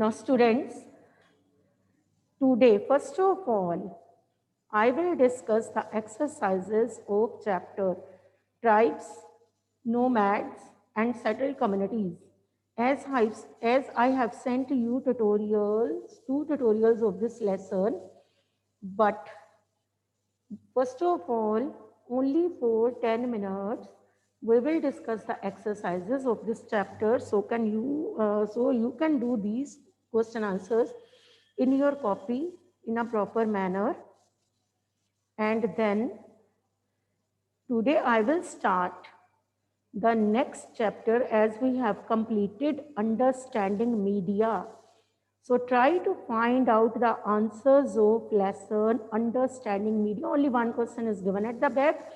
Now students, today first of all, I will discuss the exercises of chapter tribes, nomads and settled communities. As I have sent you two tutorials of this lesson, but first of all, only for 10 minutes, we will discuss the exercises of this chapter. So you can do these question answers in your copy in a proper manner. And then today I will start the next chapter as we have completed understanding media. So try to find out the answers of lesson understanding media. Only one question is given at the back,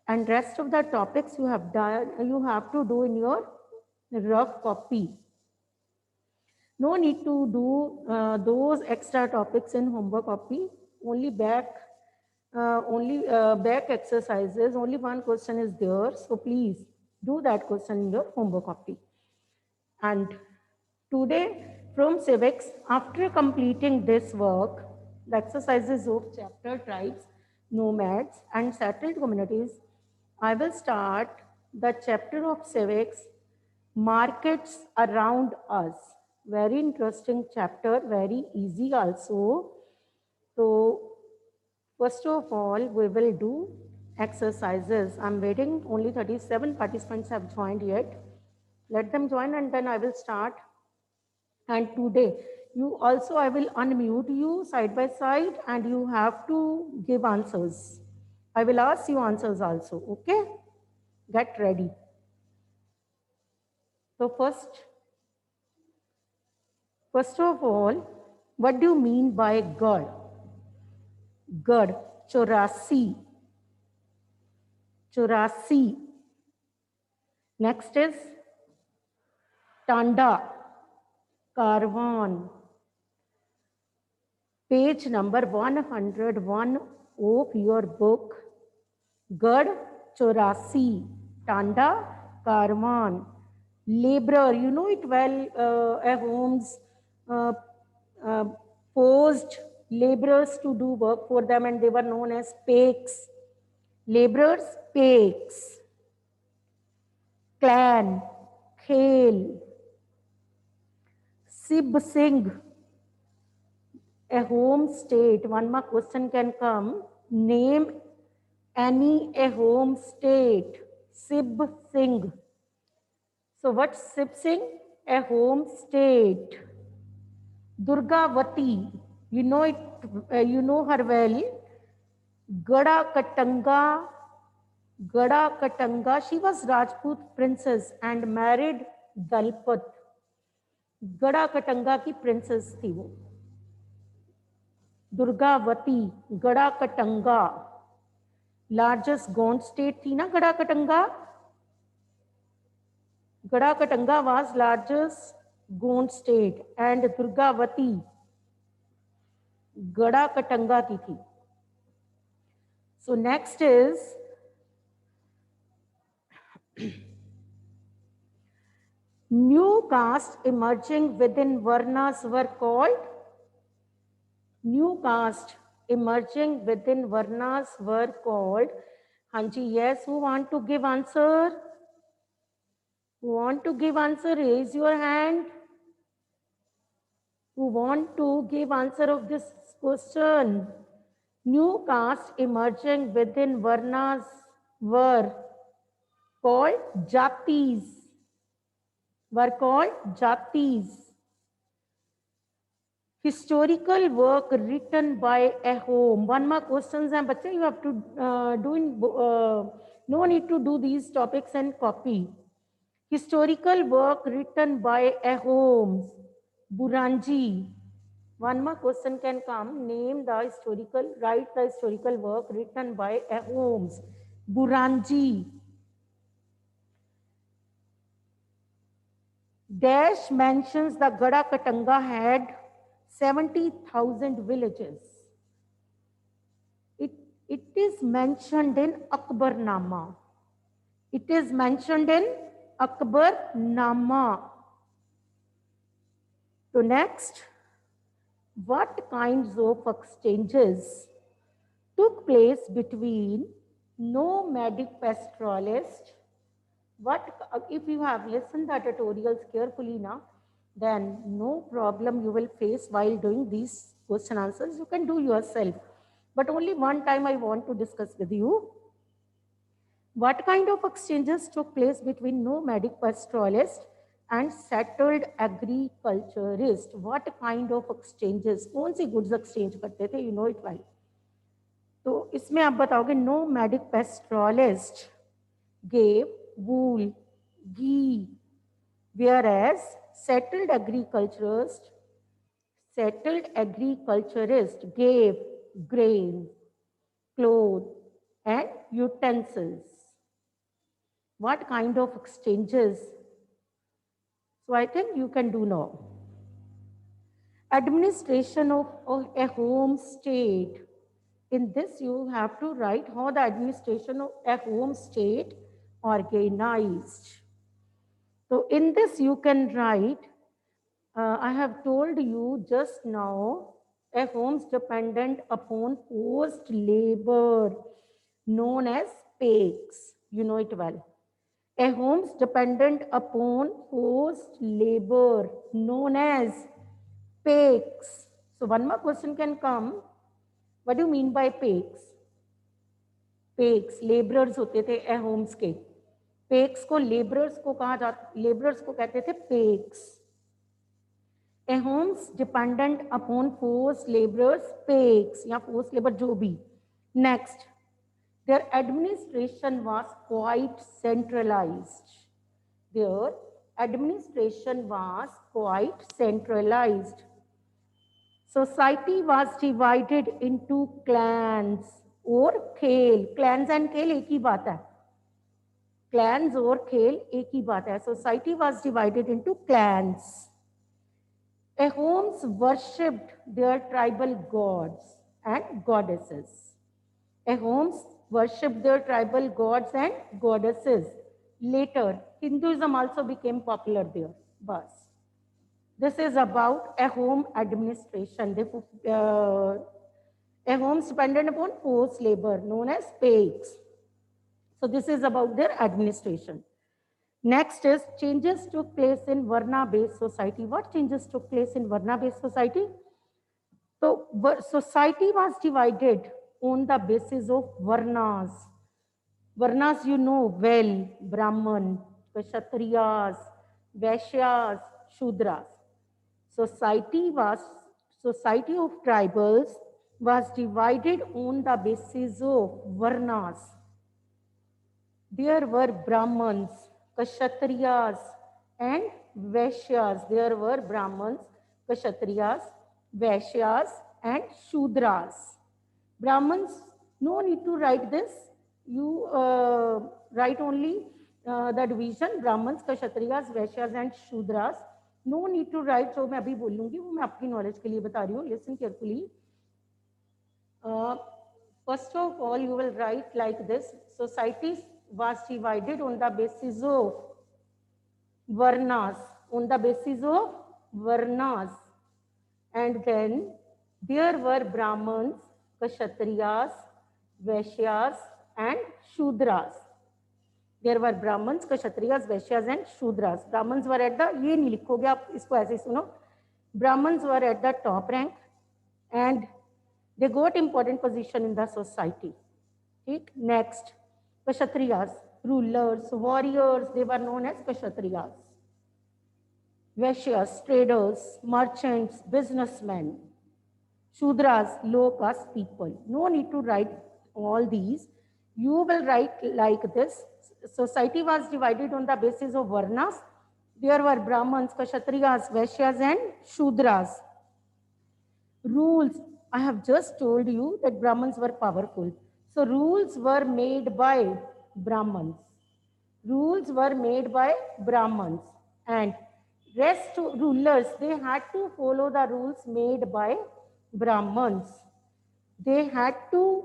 and rest of the topics you have to do in your rough copy. No need to do those extra topics in homework copy. Only back exercises. Only one question is there. So please do that question in your homework copy. And today from civics, after completing this work, the exercises of chapter tribes, nomads and settled communities, I will start the chapter of civics, markets around us. Very interesting chapter, very easy also. So first of all, we will do exercises. I'm waiting, only 37 participants have joined yet. Let them join and then I will start. And today, I will unmute you side by side and you have to give answers. I will ask you answers also, okay? Get ready. So first of all, what do you mean by Gad? Gad, 84. 84. Next is Tanda, Karwan. Page number 101 of your book. Gad, 84. Tanda, Karwan. Laborer, you know it well, homes posed laborers to do work for them and they were known as paiks. Laborers, paiks. Clan, khel. Sib Singh, a home state. One more question can come. Name any a home state. Sib Singh. So what's Sib Singh? A home state. Durgavati, you know it. You know her well. Gada Katanga. She was Rajput princess and married Dalpat. Gada Katanga की princess थी वो. Durgavati, Gada Katanga. Largest Gond state थी ना Gada Katanga. Gada Katanga was largest Gond state and Durgavati Gada Katanga की थी. So next is new caste emerging within Varnas were called. New caste emerging within Varnas were called. Hanji, yes, who want to give answer? Who want to give answer? Raise your hand. Who want to give answer of this question? New caste emerging within Varnas were called Jatis. Were called Jatis. Historical work written by a home. One more questions and bacha, you have to no need to do these topics and copy. Historical work written by a home. Buranji. One more question can come. Name the write the historical work written by a Holmes. Buranji. Dash mentions the Gada Katanga had 70,000 villages. It is mentioned in Akbarnama. It is mentioned in Akbarnama. So next, what kinds of exchanges took place between nomadic pastoralists? What if you have listened the tutorials carefully now, then no problem you will face while doing these question answers. You can do yourself. But only one time I want to discuss with you. What kind of exchanges took place between nomadic pastoralists and settled agriculturists? What kind of exchanges? कौन सी goods exchange करते थे? You know it well. तो इसमें आप बताओगे nomadic pastoralists gave wool, ghee, whereas settled agriculturists gave grain, clothes, and utensils. What kind of exchanges? So I think you can do now. Administration of a home state. In this, you have to write how the administration of a home state organized. So in this, you can write, I have told you just now, a homes dependent upon forced labor known as PAICs. You know it well. A homes dependent upon forced labor known as PAICs. So one more question can come. What do you mean by PAICs? PAICs, laborers होते थे ए Holmes के. PAICs को laborers को कहा जाता, laborers को कहते थे PAICs. A homes dependent upon forced laborers, PAICs या forced labor जो भी. Next, their administration was quite centralized. Their administration was quite centralized. Society was divided into clans और खेल. Clans and खेल एक ही बात है. Clans और खेल एक ही बात है. Society was divided into clans. A homes worshipped their tribal gods and goddesses. A homes worshipped their tribal gods and goddesses. Later, Hinduism also became popular there. Bas. This is about a home administration. A homes dependent upon forced labor known as PAICs. So this is about their administration. Next is changes took place in Varna-based society. What changes took place in Varna-based society? So society was divided on the basis of Varnas. Varnas you know well, Brahman, Kshatriyas, Vaishyas, Shudras. Society of tribals was divided on the basis of Varnas. There were Brahmans, Kshatriyas, and Vaishyas. There were Brahmans, Kshatriyas, Vaishyas, and Shudras. Brahmans, no need to write this. You write only the division Brahmans, Kshatriyas, Vaishyas, and Shudras. No need to write. जो मैं अभी बोलूँगी वो मैं आपकी knowledge के लिए बता रही हूँ. Listen carefully. First of all, you will write like this. Societies was divided on the basis of Varnas. On the basis of Varnas. And then there were Brahmans, Kshatriyas, Vaishyas, and Shudras. There were Brahmans, Kshatriyas, Vaishyas, and Shudras. Brahmans were at the, ये नहीं लिखोगे आप इसको ऐसे सुनो. Brahmans were at the top rank and they got important position in the society. ठीक? Next, Kshatriyas, rulers, warriors, they were known as Kshatriyas. Vaishyas, traders, merchants, businessmen. Shudras, low caste people. No need to write all these. You will write like this. Society was divided on the basis of Varnas. There were Brahmans, Kshatriyas, Vaishyas, and Shudras. Rules. I have just told you that Brahmans were powerful. So rules were made by Brahmans. Rules were made by Brahmans. And rest rulers, they had to follow the rules made by Brahmans. They had to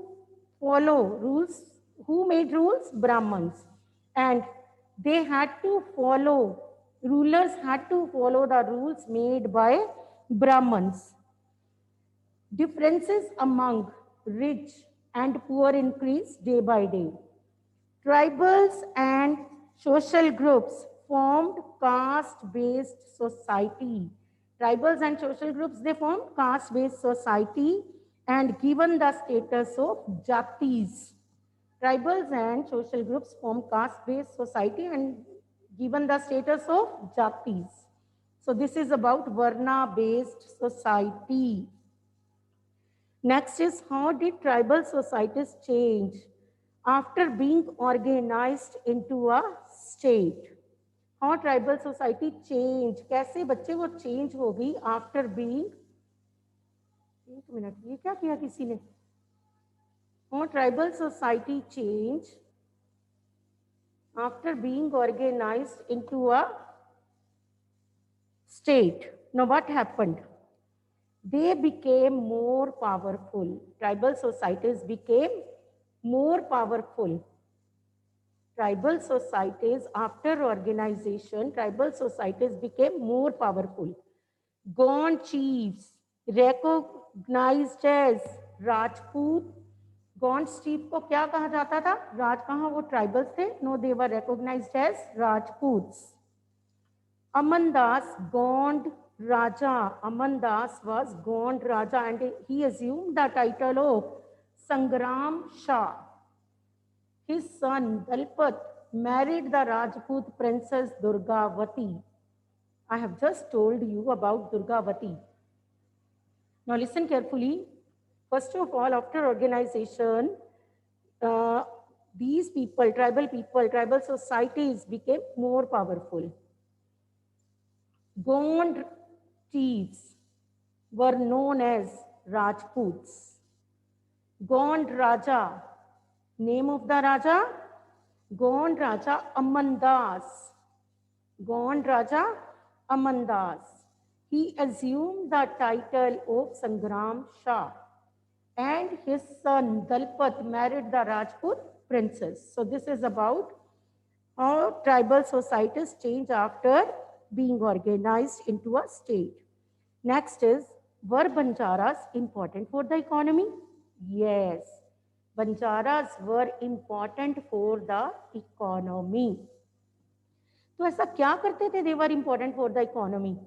follow rules. Who made rules? Brahmans. And they had to follow, rulers had to follow the rules made by Brahmins. Differences among rich and poor increase day by day. Tribals and social groups formed caste-based society. Tribals and social groups, they formed caste-based society and given the status of jatis. Tribals and social groups form caste-based society and given the status of jatis. So this is about Varna-based society. Next is, how did tribal societies change after being organized into a state? How tribal society change? कैसे बच्चे वो change होगी after being, एक minute, ये क्या किया किसी ने? How tribal society change after being organized into a state? Now what happened? They became more powerful. Tribal societies became more powerful. Tribal societies, after organization, tribal societies became more powerful. Gond chiefs, recognized as Rajput. Gond chief को क्या कहा जाता था? राज कहाँ वो tribals थे? No, they were recognized as Rajputs. Amandas, Gond Raja. Amandas was Gond Raja and he assumed the title of Sangram Shah. His son Dalpat married the Rajput princess Durgavati. I have just told you about Durgavati. Now listen carefully. First of all, after organization, these people, tribal societies became more powerful. Gond chiefs were known as Rajputs. Gond Raja, name of the Raja? Gond Raja Amandas. Gond Raja Amandas. He assumed the title of Sangram Shah and his son Dalpat married the Rajput princess. So this is about how tribal societies change after being organized into a state. Next is, were Banjaras important for the economy? Yes, Banjaras were important for the economy. तो ऐसा क्या करते थे? They were important for the economy.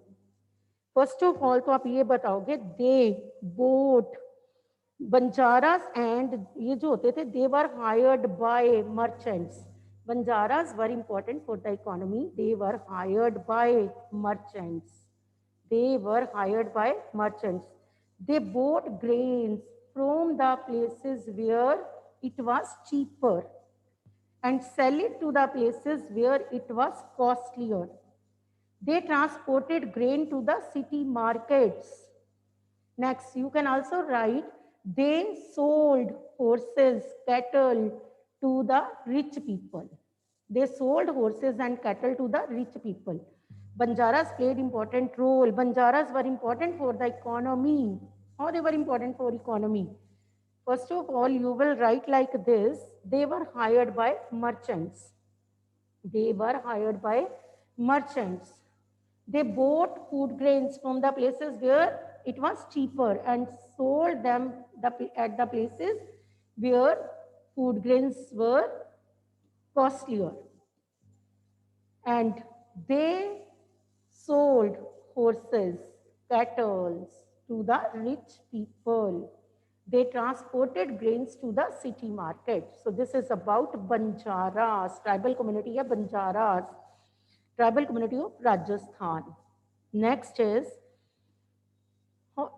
First of all, तो आप ये बताओगे, they bought Banjaras and ये जो होते थे, they were hired by merchants. Banjaras were important for the economy. They were hired by merchants. They were hired by merchants. They bought grains from the places where it was cheaper and sell it to the places where it was costlier. They transported grain to the city markets. Next, you can also write, they sold horses, cattle to the rich people. They sold horses and cattle to the rich people. Banjaras played important role. Banjaras were important for the economy. How they were important for economy? First of all, you will write like this. They were hired by merchants. They were hired by merchants. They bought food grains from the places where it was cheaper and sold them at the places where food grains were costlier. And they sold horses, cattle to the rich people. They transported grains to the city market. So this is about Banjaras, tribal community of Banjaras, tribal community of Rajasthan. Next is,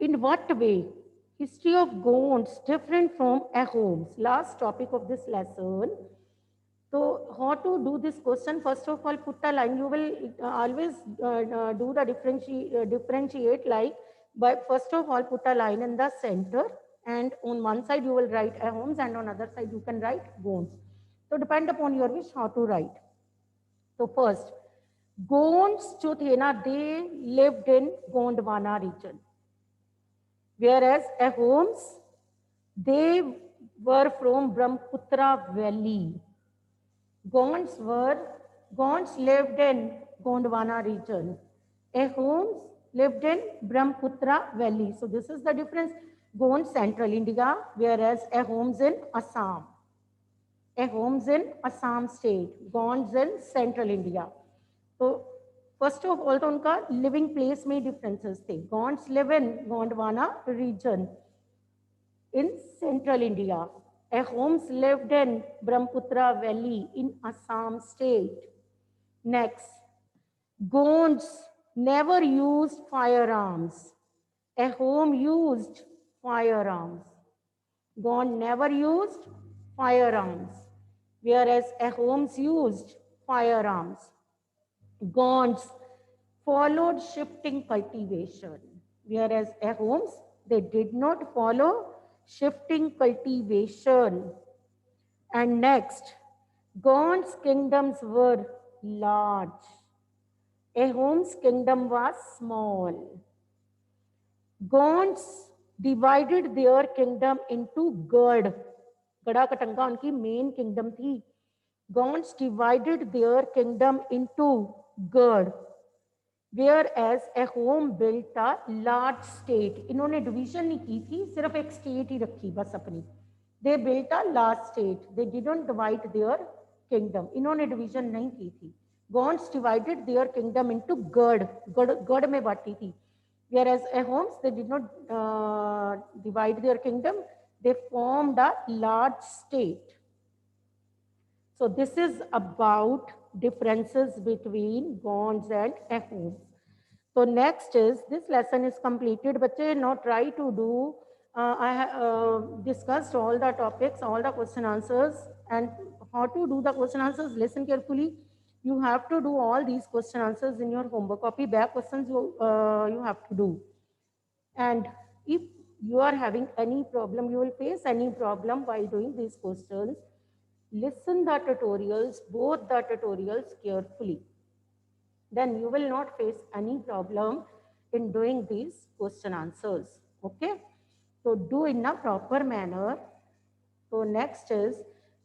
in what way history of Gonds different from Ahoms? Last topic of this lesson. So how to do this question? First of all, put a line. You will always do the differentiate like, but first of all, put a line in the center, and on one side you will write Ahoms and on other side you can write Gonds. So depend upon your wish how to write. So first, Gonds जो थे ना, they lived in Gondwana region, whereas Ahoms, they were from Brahmaputra Valley. Gonds lived in Gondwana region. Ahoms lived in Brahmaputra Valley. So this is the difference. Gond, Central India, whereas Ahoms in Assam. Ahoms in Assam state, Gonds in Central India. So first of all, तो उनका living place में differences थे. Gonds live in Gondwana region in Central India. Ahoms lived in Brahmaputra Valley in Assam state. Next, Gonds never used firearms. Ahom used firearms. Gond never used firearms, whereas Ahoms used firearms. Gonds followed shifting cultivation, whereas Ahoms, they did not follow shifting cultivation. And next, Gond's kingdoms were large. Ahom's kingdom was small. Gonds divided their kingdom into Gad. Gada Katanga उनकी main kingdom थी. Gonds divided their kingdom into Gad, whereas Ahom built a large state. इन्होंने division नहीं की थी, सिर्फ एक state ही रखी बस अपनी. They built a large state. They didn't divide their kingdom. इन्होंने division नहीं की थी. Gonds divided their kingdom into Gad. Gad में बांटी थी. Whereas Ahoms, they did not divide their kingdom. They formed a large state. So this is about differences between Gonds and Ahoms. So next is, this lesson is completed. Bache, now try to do, I have discussed all the topics, all the question answers, and how to do the question answers. Listen carefully. You have to do all these question answers in your homework copy. Back questions you have to do. And if you are having any problem, you will face any problem while doing these questions, listen the tutorials, both the tutorials carefully. Then you will not face any problem in doing these question answers. Okay? So do in a proper manner. So next is,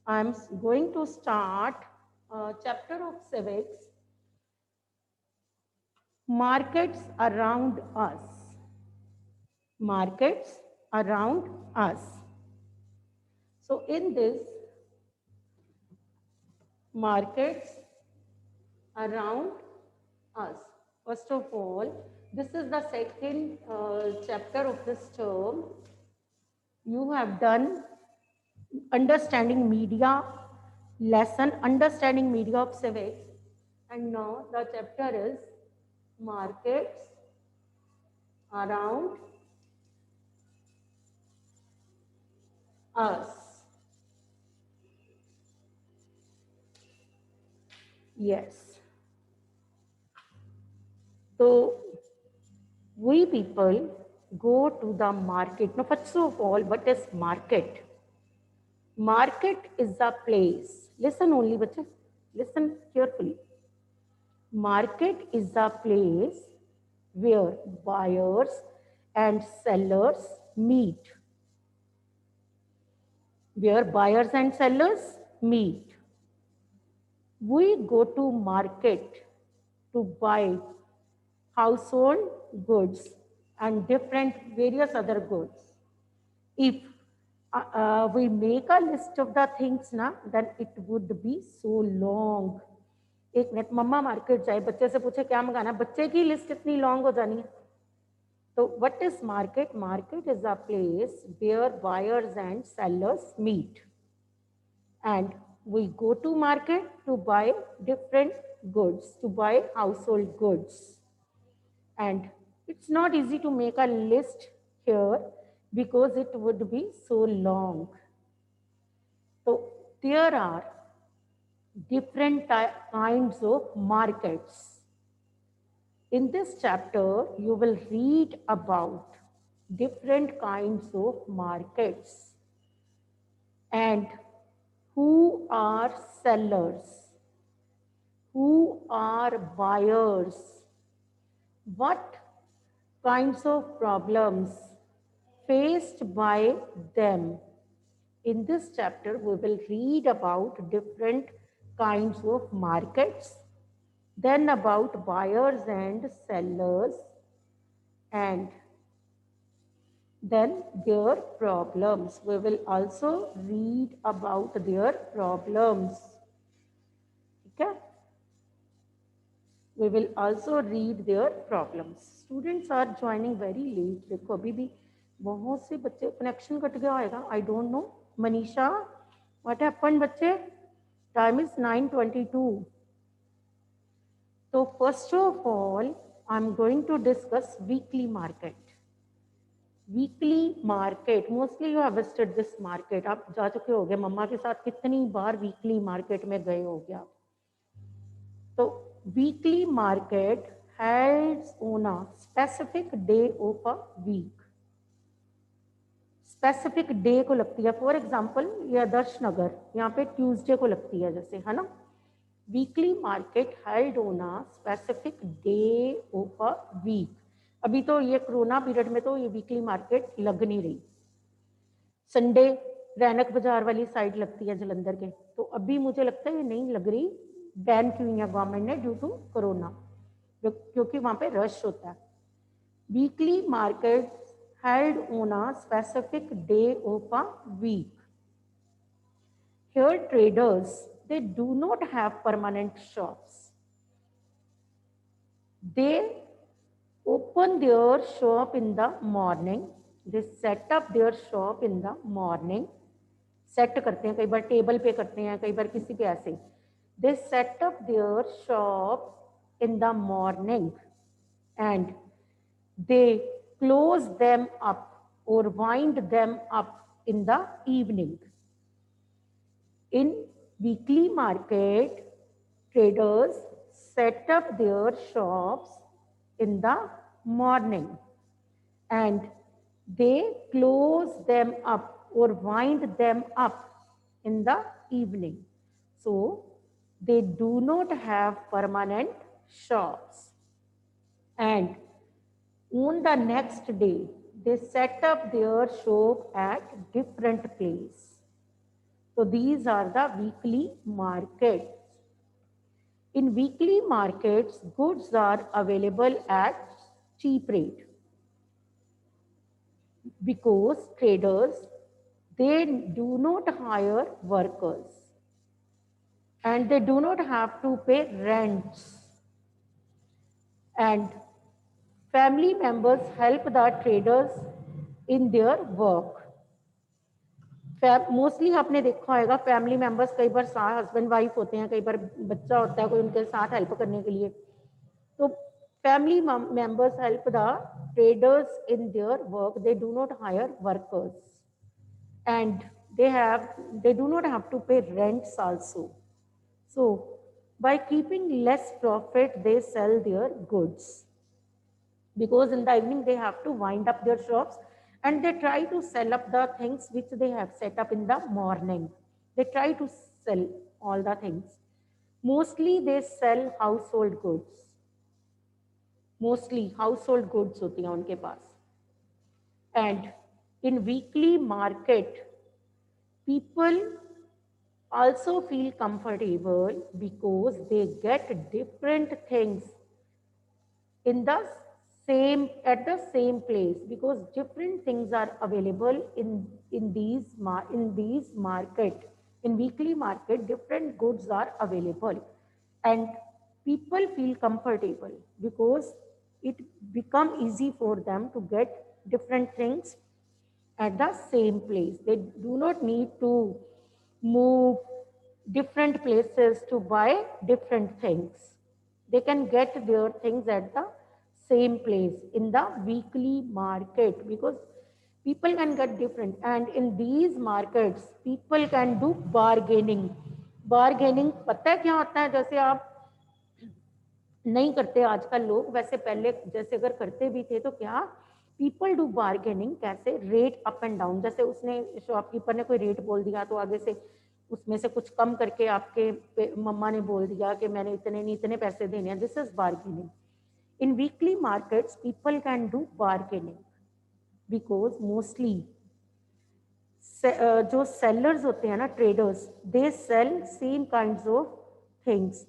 I'm going to start chapter of civics, markets around us. Markets around us. So in this, markets around us. First of all, this is the second chapter of this term. You have done understanding media lesson, understanding media of civics, and now the chapter is markets around us. Yes. So we people go to the market. Now, first of all, what is market? Market is a place. Listen only, bacha. Listen carefully. Market is a place where buyers and sellers meet. Where buyers and sellers meet. We go to market to buy household goods and different various other goods. If we make a list of the things na, then it would be so long. एक minute, मम्मा market जाए, बच्चे से पूछे क्या मंगाना, बच्चे की list इतनी लॉन्ग हो जानी है. So what is market? Market is a place where buyers and sellers meet. And we go to market to buy different goods, to buy household goods. And it's not easy to make a list here because it would be so long. So there are different kinds of markets. In this chapter, you will read about different kinds of markets and who are sellers, who are buyers, what kinds of problems faced by them. In this chapter, we will read about different kinds of markets, then about buyers and sellers, and then their problems. We will also read about their problems. Okay? We will also read their problems. Students are joining very late. देखो अभी भी बहुत से बच्चे connection cut गया होगा. I don't know. Manisha, what happened बच्चे? Time is 9:22. So first of all, I'm going to discuss weekly market. Weekly market, mostly you have visited this market. आप जा चुके होगे मम्मा के साथ कितनी बार weekly market में गए होगे आप. तो weekly market held on a specific day of a week. Specific day को लगती है. फॉर एग्जाम्पल ये आदर्श नगर यहाँ पे ट्यूसडे को लगती है जैसे, है ना. Weekly market held on a specific day of a week. अभी तो ये कोरोना पीरियड में तो ये वीकली मार्केट लग नहीं रही. संडे रैनक बाजार वाली साइड लगती है जलंधर के, तो अभी मुझे लगता है ये नहीं लग रही. बैन की हुई है गवर्नमेंट ने ड्यू टू कोरोना, क्योंकि वहाँ पे रश होता है. Weekly market held on a specific day of a week. Here traders, they do not have permanent shops. They open their shop in the morning. They set up their shop in the morning. Set करते हैं, कई बार table पे करते हैं, कई बार किसी पे ऐसे. They set up their shop in the morning and they close them up or wind them up in the evening. In weekly market, traders set up their shops in the morning and they close them up or wind them up in the evening. So they do not have permanent shops. And on the next day, they set up their shop at different place. So these are the weekly markets. In weekly markets, goods are available at cheap rate because traders, they do not hire workers and they do not have to pay rents. And family members help the traders in their work. Mostly आपने देखा होगा family members कई बार साथ husband wife होते हैं, कई बार बच्चा होता है कोई उनके साथ हेल्प करने के लिए. तो family members help the traders in their work. They do not hire workers and they do not have to pay rents also. So by keeping less profit, they sell their goods, because in the evening they have to wind up their shops and they try to sell up the things which they have set up in the morning. They try to sell all the things. Mostly they sell household goods. Mostly household goods होती हैं उनके पास. And in weekly market, people also feel comfortable because they get different things in the at the same place, because different things are available in these market. In weekly market, different goods are available and people feel comfortable because it become easy for them to get different things at the same place. They do not need to move different places to buy different things. They can get their things at the same place in the weekly market, because people can get different. And in these markets, people can do bargaining. Bargaining पता है क्या होता है? जैसे आप नहीं करते आजकल लोग, वैसे पहले जैसे अगर करते भी थे तो क्या पीपल डू बार्गेनिंग. कैसे? Rate up and down. जैसे उसने शॉपकीपर ने कोई रेट बोल दिया तो आगे से उसमें से कुछ कम करके आपके मम्मा ने बोल दिया कि मैंने इतने नहीं इतने पैसे देने हैं. This is bargaining. In weekly markets people can do bargaining because mostly जो सेलर्स होते हैं ना, traders, they sell same kinds of things.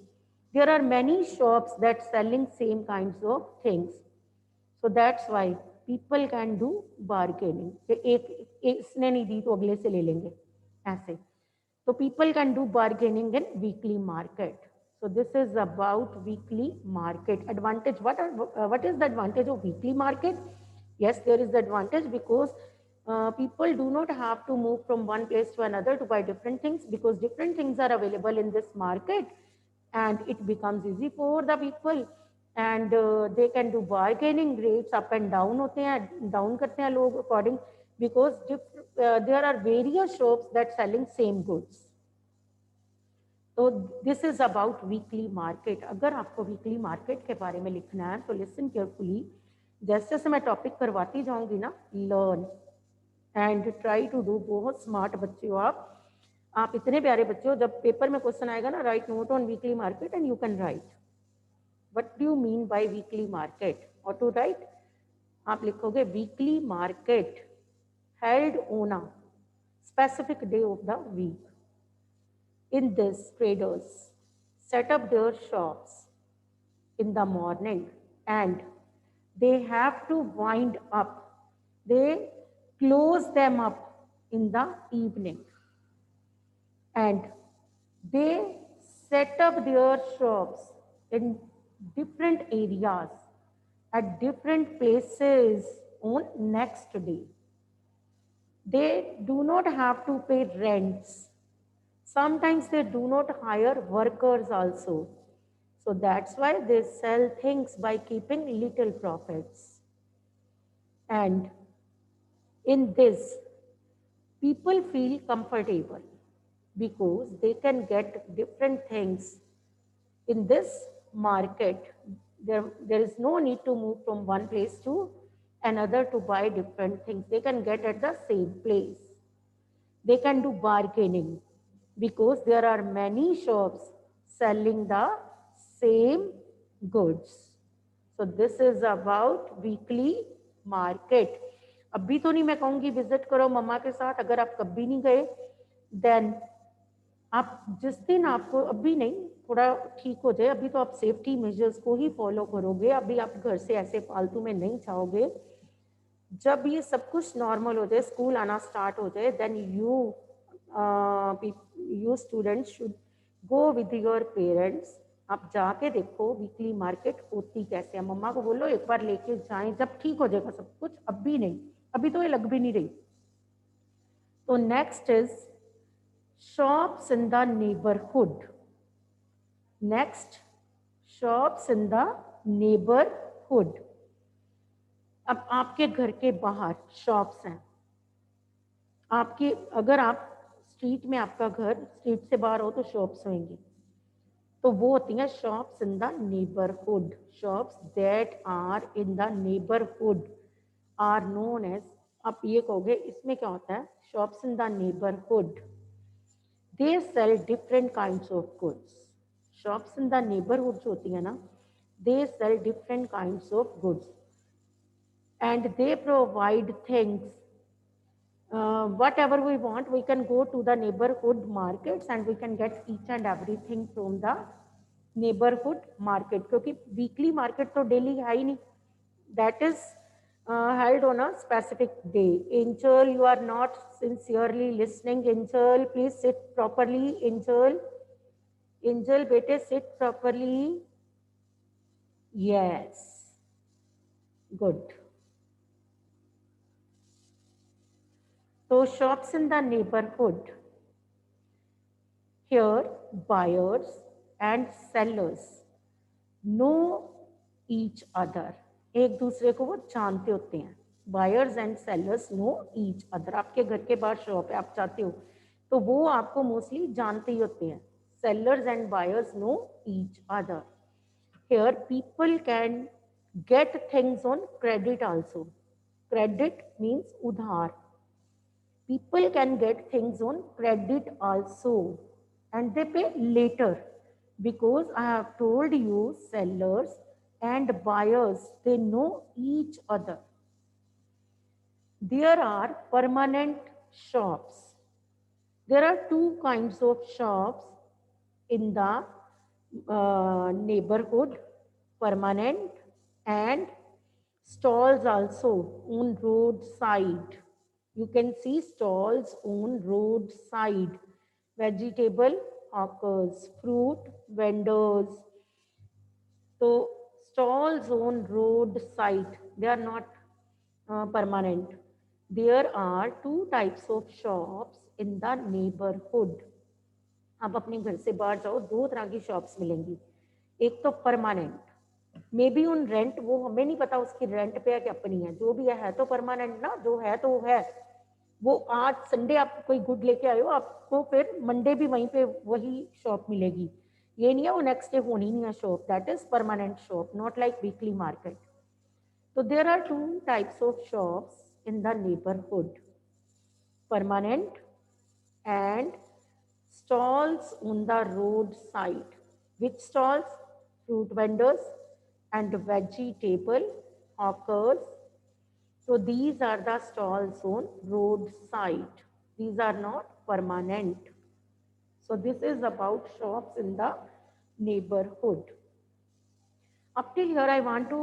There are many shops that selling same kinds of things. So that's why people can do bargaining. एक इसने नहीं दी तो अगले से ले लेंगे ऐसे. So people can do bargaining in weekly market. So this is about weekly market advantage. What is the advantage of weekly market? Yes, there is the advantage because people do not have to move from one place to another to buy different things, because different things are available in this market, and it becomes easy for the people, and they can do bargaining. Rates up and down होते हैं, down करते हैं लोग according, because there are various shops that selling same goods. तो this is about weekly market. अगर आपको weekly market के बारे में लिखना है तो लिसन केयरफुली. जैसे जैसे मैं टॉपिक करवाती जाऊंगी ना, learn and try to do. बहुत स्मार्ट बच्चे हो आप इतने प्यारे बच्चे हो. जब पेपर में क्वेश्चन आएगा ना, write note on weekly market and you can write what do you mean by weekly market. और टू राइट आप लिखोगे weekly market held on a specific day of the week. In this, traders set up their shops in the morning and they have to wind up. They close them up in the evening. And they set up their shops in different areas at different places on next day. They do not have to pay rents. Sometimes they do not hire workers also. So that's why they sell things by keeping little profits. And in this, people feel comfortable because they can get different things. In this market, there is no need to move from one place to another to buy different things. They can get at the same place. They can do bargaining, because there are many shops selling the same goods. So this is about weekly market. अभी तो नहीं मैं कहूँगी visit करो मम्मा के साथ. अगर आप कभी नहीं गए, देन आप जिस दिन आपको अभी नहीं थोड़ा ठीक हो जाए, अभी तो आप सेफ्टी मेजर्स को ही फॉलो करोगे. अभी आप घर से ऐसे फालतू में नहीं चाहोगे. जब ये सब कुछ नॉर्मल हो जाए, स्कूल आना स्टार्ट हो जाए, then you students should go with your parents. आप जाके देखो वीकली मार्केट होती कैसे है. मम्मा को बोलो एक बार लेके जाएं, जब ठीक हो जाएगा सब कुछ. अभी नहीं, अभी तो ये लग भी नहीं रही. तो next is shops in the neighbourhood. Next, shops in the neighbourhood. अब आपके घर के बाहर शॉप्स हैं. आपकी अगर आप स्ट्रीट में, आपका घर स्ट्रीट से बाहर हो तो शॉप्स होंगी. तो वो होती हैं shops in the neighbourhood. Shops that are in the neighbourhood are known as. आप ये कहोगे इसमें क्या होता है, shops in the neighbourhood they sell different kinds of goods. Shops in the neighbourhood जो होती है ना, they sell different kinds of goods and they provide things whatever we want. We can go to the neighborhood markets and we can get each and everything from the neighborhood market. क्योंकि weekly market तो daily है ही नहीं. That is held on a specific day. Angel, you are not sincerely listening. Angel, please sit properly. Angel बेटे sit properly. Yes, good. So shops in the neighborhood, here buyers and sellers know each other. एक दूसरे को वो जानते होते हैं. Buyers and sellers know each other. आपके घर के बाहर शॉप है, आप चाहते हो तो वो आपको मोस्टली जानते ही होते हैं. Sellers and buyers know each other. Here people can get things on credit also. Credit means udhar. People can get things on credit also and they pay later, because I have told you sellers and buyers, they know each other. There are permanent shops. There are two kinds of shops in the neighborhood, permanent and Stalls also on roadside. You can see stalls on roadside. Vegetable hawkers, fruit vendors. So stalls on roadside, they are not permanent. There are two types of shops in the neighborhood. आप अपने घर से बाहर जाओ, दो तरह की shops मिलेंगी. एक तो permanent, may be on rent, वो हमें नहीं पता उसकी रेंट पे है कि अपनी है, जो भी है तो परमानेंट ना, जो है तो वो है. वो आज संडे आप कोई गुड लेके आए हो, आपको फिर मंडे भी वहीं पे वही शॉप मिलेगी. ये नहीं है वो नेक्स्ट डे होनी नहीं है shop. That is permanent shop, not like weekly market. So there are two types of shops in the neighborhood: permanent and stalls on the roadside. Which stalls? Fruit vendors and vegetable hawkers. So these are the stalls on roadside. These are not permanent. So this is about shops in the neighborhood. Up till here I want to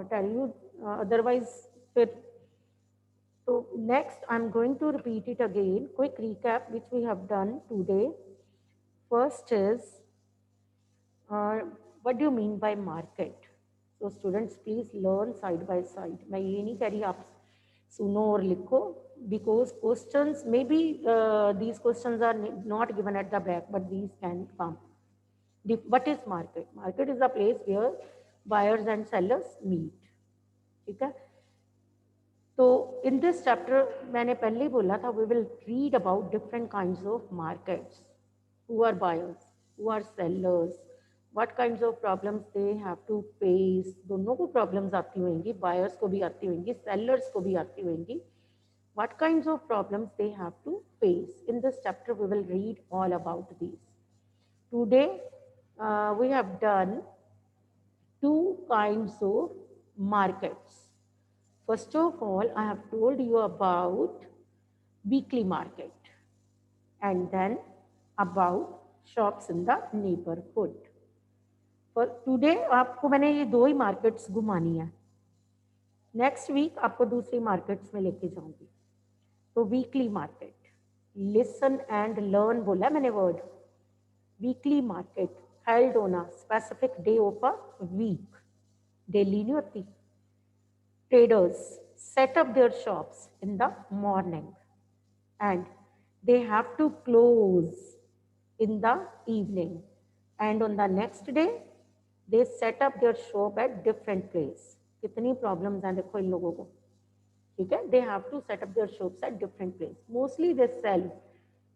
tell you, otherwise फिर. So next I'm going to repeat it again. Quick recap which we have done today. First is, what do you mean by market? So students please learn side by side. मैं ये नहीं कह रही आप सुनो और लिखो, because questions maybe these questions are not given at the back, but these can come. What is market? Market is a place where buyers and sellers meet. ठीक है. तो इन दिस चैप्टर मैंने पहले ही बोला था, we will read about different kinds of markets, who are buyers, who are sellers, what kinds of problems they have to face. दोनों को प्रॉब्लम्स आती होंगी, बायर्स को भी आती होंगी, सेलर्स को भी आती होंगी. What kinds of problems they have to face? In this chapter we will read all about these. Today we have done two kinds of markets. First of all, I have told you about weekly market and then about shops in the neighborhood. For today आपको मैंने ये दो ही markets घुमानी है. Next week आपको दूसरी markets में लेके जाऊंगी. तो weekly market, listen and learn बोला मैंने word. Weekly market held on a specific day of a week. Daily नहीं होती. Traders set up their shops in the morning and they have to close in the evening, and on the next day they set up their shop at different place. कितनी problems हैं देखो इन लोगों को. ठीक है. they have to set up their shops at different place. Mostly they sell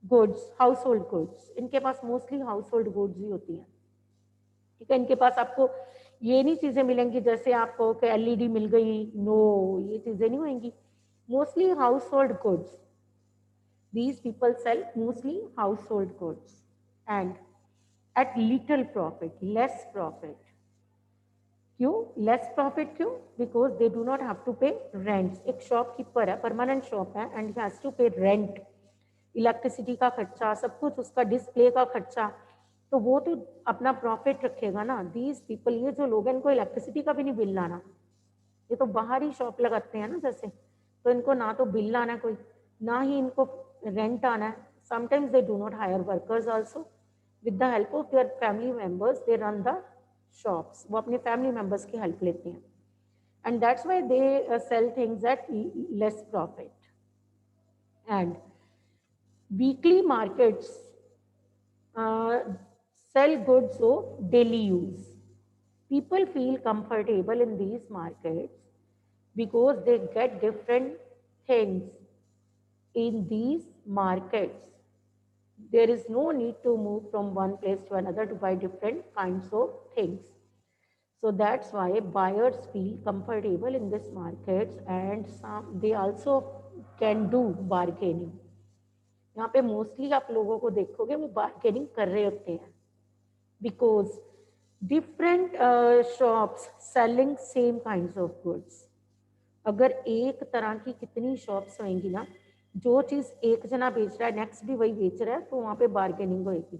goods, household goods. इनके पास mostly household goods ही होती हैं. ठीक है. इनके पास आपको ये नहीं चीजें मिलेंगी जैसे आपको कि एलईडी मिल गई, नो, ये चीजें नहीं होंगी. Mostly household goods. These people sell mostly household goods and at little profit, less profit. क्यों लेस प्रॉफिट? क्यों? Because they do not have to pay rent. एक शॉपकीपर है, परमानेंट शॉप है, and has to pay rent, electricity का खर्चा, सब कुछ, उसका डिस्प्ले का खर्चा. तो वो तो अपना प्रॉफिट रखेगा ना. दीज पीपल, ये जो लोग हैं, इनको इलेक्ट्रिसिटी का भी नहीं बिल लाना. ये तो बाहर ही शॉप लगाते हैं ना जैसे, तो इनको ना तो बिल लाना कोई, ना ही इनको रेंट आना है. Sometimes they do not hire workers also. With the help of their family members they run the shops. वो अपने फैमिली मेंबर्स की हेल्प लेते हैं, and that's why they sell things at less profit. And weekly markets sell goods of daily use. People feel comfortable in these markets because they get different things in these markets. There is no need to move from one place to another to buy different kinds of things. So that's why buyers feel comfortable in these markets, and they also can do bargaining. यहाँ पे mostly आप लोगों को देखोगे वो bargaining कर रहे होते हैं, because different shops selling same kinds of goods. अगर एक तरह की कितनी शॉप्स होंगी ना, जो चीज़ एक जना बेच रहा है नेक्स्ट भी वही बेच रहा है, तो वहाँ पे बार्गेनिंग होगी.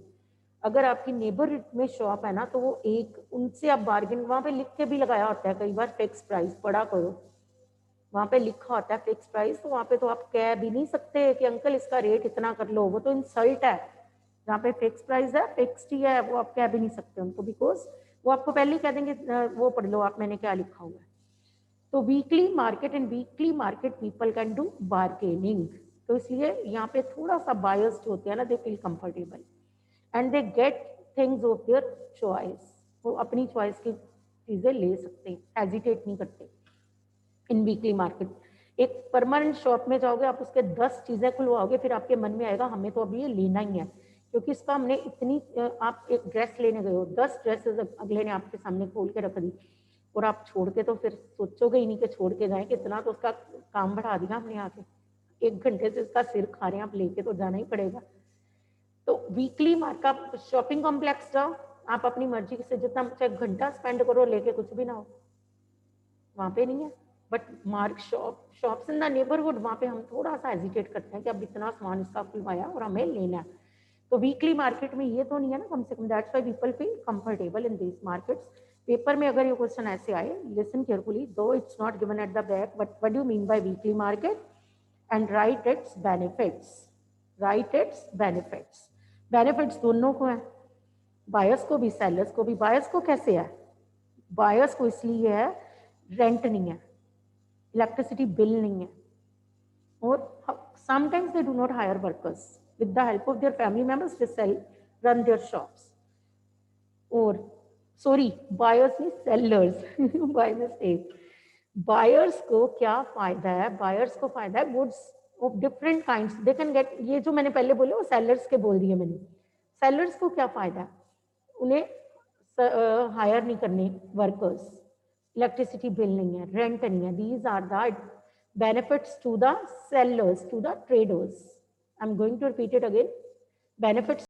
अगर आपकी नेबर में शॉप है ना, तो वो एक उनसे आप बार्गेन, वहाँ पे लिख के भी लगाया होता है कई बार फिक्स प्राइस, पढ़ा करो, वहाँ पे लिखा होता है फिक्स प्राइस, तो वहाँ पे तो आप कह भी नहीं सकते कि अंकल इसका रेट इतना कर लो, वो तो इंसल्ट है। जहाँ पे फिक्स प्राइस है, फिक्स्ड ही है, वो आप कह भी नहीं सकते उनको, बिकॉज वो आपको पहले ही कह देंगे वो पढ़ लो आप, मैंने क्या लिखा हुआ है। तो weekly market, in weekly market people can do bargaining, तो इसलिए यहाँ पे थोड़ा सा बायस्ड होते हैं ना, they feel comfortable and they get things of their choice, वो अपनी चॉइस की चीज़ें ले सकते हैं, हेजिटेट नहीं करते। इन वीकली मार्केट, एक परमानेंट शॉप में जाओगे आप, उसके 10 चीज़ें खुलवाओगे, फिर आपके मन में आएगा हमें तो अभी ये लेना ही है, क्योंकि इसका हमने इतनी, आप एक ड्रेस लेने गए हो, 10 ड्रेसेस अगले ने आपके सामने खोल के रख दी, और आप छोड़ के तो फिर सोचोगे ही नहीं कि छोड़ के जाएं, कितना तो उसका काम बढ़ा दिया हमने आके, 1 घंटे से इसका सिर खा रहे हैं, आप लेके तो जाना ही पड़ेगा। तो वीकली मार्कअप, शॉपिंग कॉम्प्लेक्स जाओ, आप अपनी मर्जी से जितना चाहे घंटा स्पेंड करो, लेके कुछ भी ना हो, वहाँ पे नहीं है। But mark shops in the neighbourhood, वहाँ पे हम थोड़ा सा हेजिटेट करते हैं कि अब इतना सामान इसका खुलवाया और हमें लेना है। तो वीकली मार्केट में ये तो नहीं है ना, कम से कम, that's why people feel comfortable in this markets. Paper में अगर ये क्वेश्चन ऐसे आए, listen carefully, though it's not given at the back, but what do you mean by weekly market, and write its benefits, write its benefits. Benefits दोनों को है, buyers को भी सेलर्स को भी। बायर्स को कैसे है, बायर्स को इसलिए है, रेंट नहीं है, इलेक्ट्रिसिटी बिल नहीं है, और sometimes they do not hire workers, with the help of their family members they sell, run their shops. और सॉरी, बायर्स नहीं, सेलर्स बाय मिस्टेक। बायर्स को क्या फायदा है, बायर्स को फायदा है goods of different kinds they can get, ये जो मैंने पहले बोले वो सेलर्स के बोल दिए मैंने। सेलर्स को क्या फायदा है, उन्हें हायर नहीं करने वर्कर्स, इलेक्ट्रिसिटी बिल नहीं है, रेंट नहीं है, these are the benefits to the sellers, to the traders. I'm going to repeat it again. Benefits